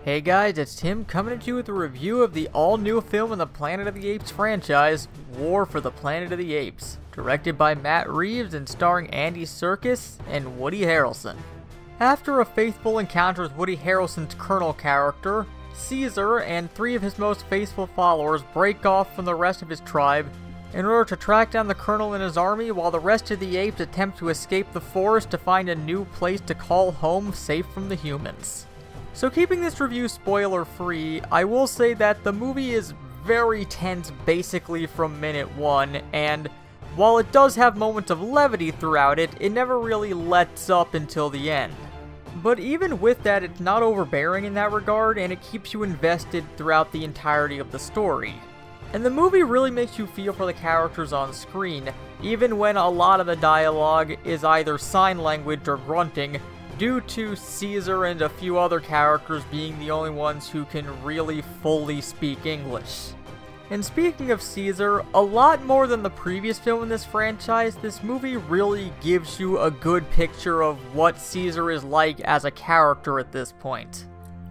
Hey guys, it's Tim coming at you with a review of the all-new film in the Planet of the Apes franchise, War for the Planet of the Apes, directed by Matt Reeves and starring Andy Serkis and Woody Harrelson. After a faithful encounter with Woody Harrelson's Colonel character, Caesar and three of his most faithful followers break off from the rest of his tribe in order to track down the Colonel and his army while the rest of the apes attempt to escape the forest to find a new place to call home safe from the humans. So keeping this review spoiler free, I will say that the movie is very tense basically from minute one, and while it does have moments of levity throughout it, it never really lets up until the end. But even with that, it's not overbearing in that regard, and it keeps you invested throughout the entirety of the story. And the movie really makes you feel for the characters on screen, even when a lot of the dialogue is either sign language or grunting, due to Caesar and a few other characters being the only ones who can really fully speak English. And speaking of Caesar, a lot more than the previous film in this franchise, this movie really gives you a good picture of what Caesar is like as a character at this point.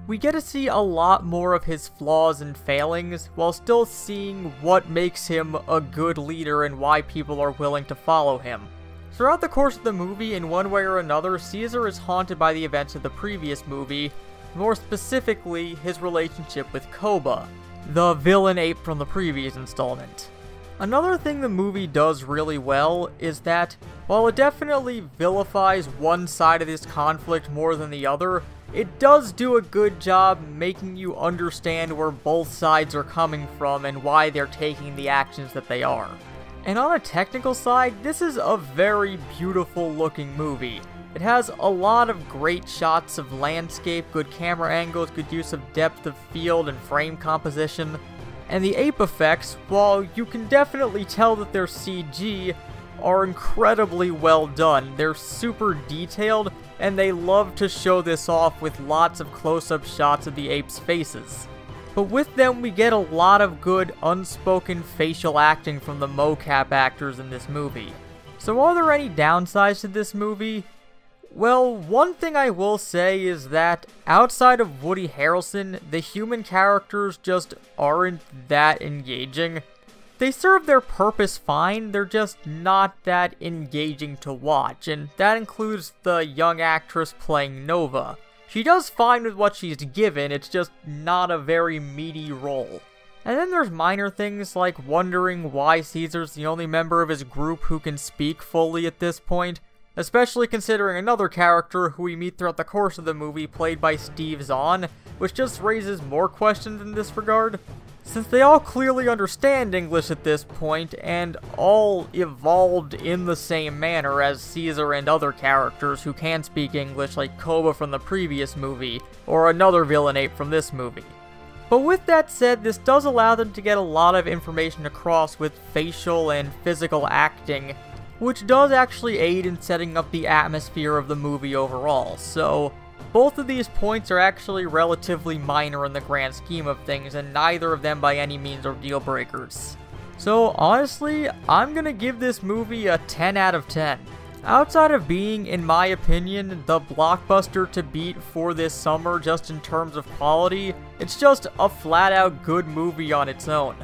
We get to see a lot more of his flaws and failings, while still seeing what makes him a good leader and why people are willing to follow him. Throughout the course of the movie, in one way or another, Caesar is haunted by the events of the previous movie, more specifically his relationship with Koba, the villain ape from the previous installment. Another thing the movie does really well is that, while it definitely vilifies one side of this conflict more than the other, it does do a good job making you understand where both sides are coming from and why they're taking the actions that they are. And on a technical side, this is a very beautiful looking movie. It has a lot of great shots of landscape, good camera angles, good use of depth of field and frame composition. And the ape effects, while you can definitely tell that they're CG, are incredibly well done. They're super detailed, and they love to show this off with lots of close-up shots of the apes' faces. But with them, we get a lot of good unspoken facial acting from the mocap actors in this movie. So are there any downsides to this movie? Well, one thing I will say is that outside of Woody Harrelson, the human characters just aren't that engaging. They serve their purpose fine, they're just not that engaging to watch, and that includes the young actress playing Nova. She does fine with what she's given, it's just not a very meaty role. And then there's minor things like wondering why Caesar's the only member of his group who can speak fully at this point, especially considering another character who we meet throughout the course of the movie played by Steve Zahn, which just raises more questions in this regard. Since they all clearly understand English at this point, and all evolved in the same manner as Caesar and other characters who can speak English like Koba from the previous movie, or another villain ape from this movie. But with that said, this does allow them to get a lot of information across with facial and physical acting, which does actually aid in setting up the atmosphere of the movie overall, so both of these points are actually relatively minor in the grand scheme of things, and neither of them by any means are deal breakers. So honestly, I'm gonna give this movie a 10 out of 10. Outside of being, in my opinion, the blockbuster to beat for this summer just in terms of quality, it's just a flat out good movie on its own.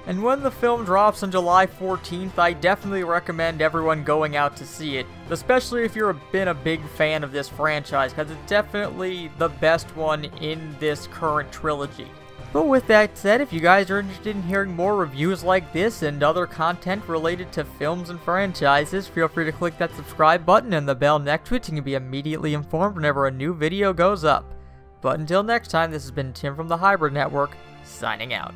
And when the film drops on July 14th, I definitely recommend everyone going out to see it, especially if you've been a big fan of this franchise, because it's definitely the best one in this current trilogy. But with that said, if you guys are interested in hearing more reviews like this and other content related to films and franchises, feel free to click that subscribe button and the bell next to it so you can be immediately informed whenever a new video goes up. But until next time, this has been Tim from the Hybrid Network, signing out.